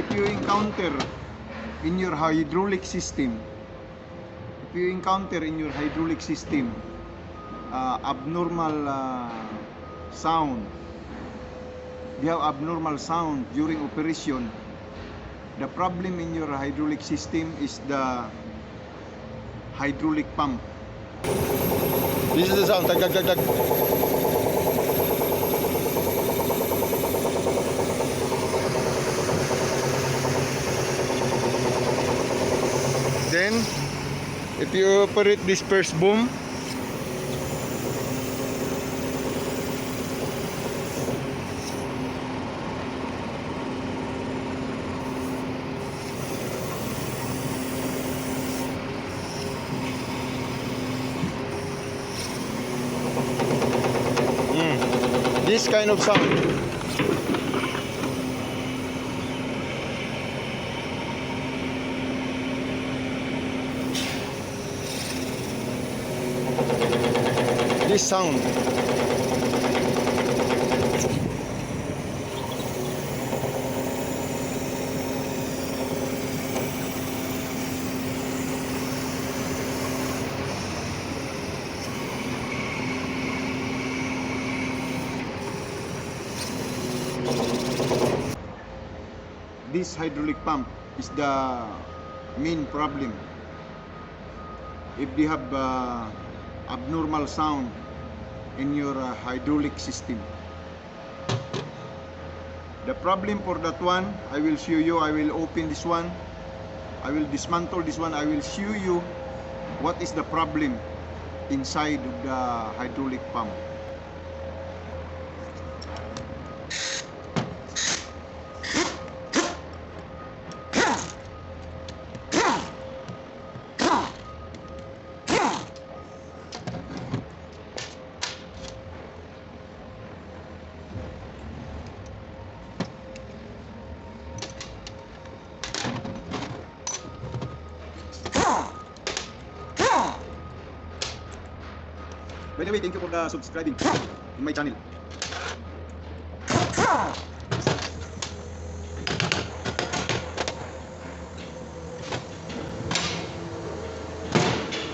if you encounter in your hydraulic system, abnormal sound, you have abnormal sound during operation, the problem in your hydraulic system is the hydraulic pump. This is the sound. Tag, tag, tag, tag. Then, if you operate this first boom, this kind of sound. This sound. This hydraulic pump is the main problem. If they have abnormal sound in your hydraulic system, the problem for that one, I will show you. I will open this one, I will dismantle this one, I will show you what is the problem inside of the hydraulic pump. By the way, thank you for the subscribing in my channel.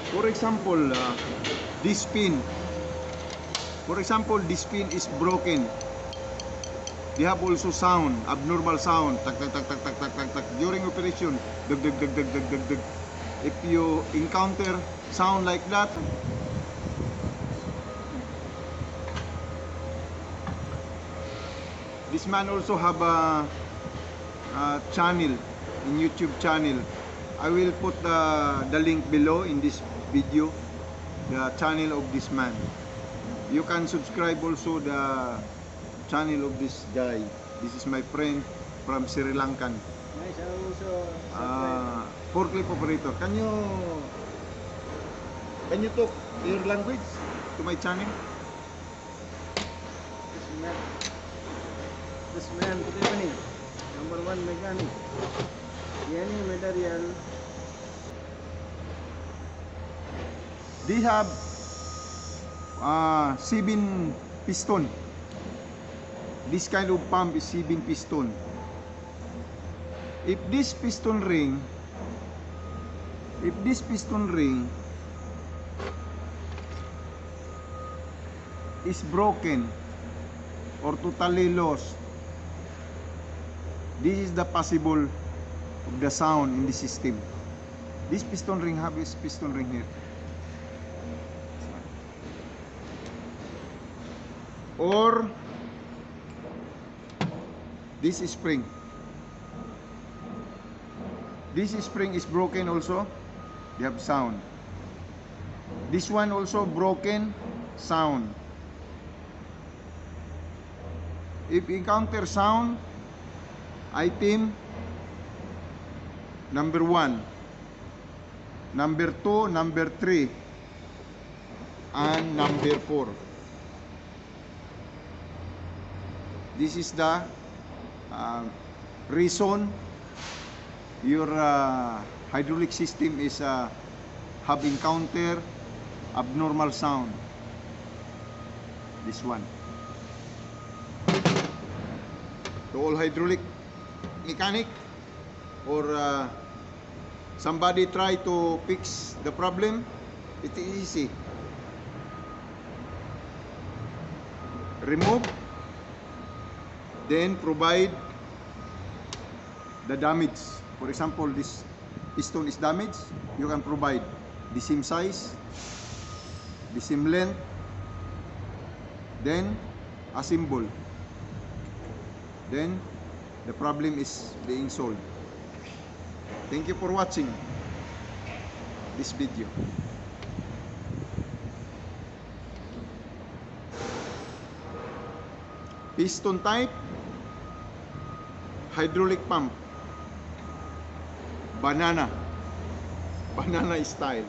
For example, this pin. For example, this pin is broken. They have also sound, abnormal sound. Tak tak tak tak tak tak tak tak. During operation, dug dug dug dug dug dug dug. If you encounter sound like that, this man also have a channel in YouTube channel. I will put the link below in this video, the channel of this man. You can subscribe also the channel of this guy. This is my friend from Sri Lankan. Nice, also Forklift operator. Can you talk your language to my channel? this man company, number 1 mechanic. Any material. They have 7 piston. This kind of pump is 7 piston. If this piston ring is broken or totally lost, this is the possible of the sound in the system. This piston ring have this piston ring here. Or this spring. This spring is broken also. They have sound. This one also broken, sound. If encounter sound, item number 1, number 2, number 3, and number 4. This is the reason your hydraulic system is have encountered abnormal sound. This one. To all hydraulic mechanic, or somebody try to fix the problem, it is easy. Remove, then provide the damage. For example, this piston is damaged, you can provide the same size, the same length, then assemble. Then the problem is being solved. Thank you for watching this video. Piston type, hydraulic pump, banana style.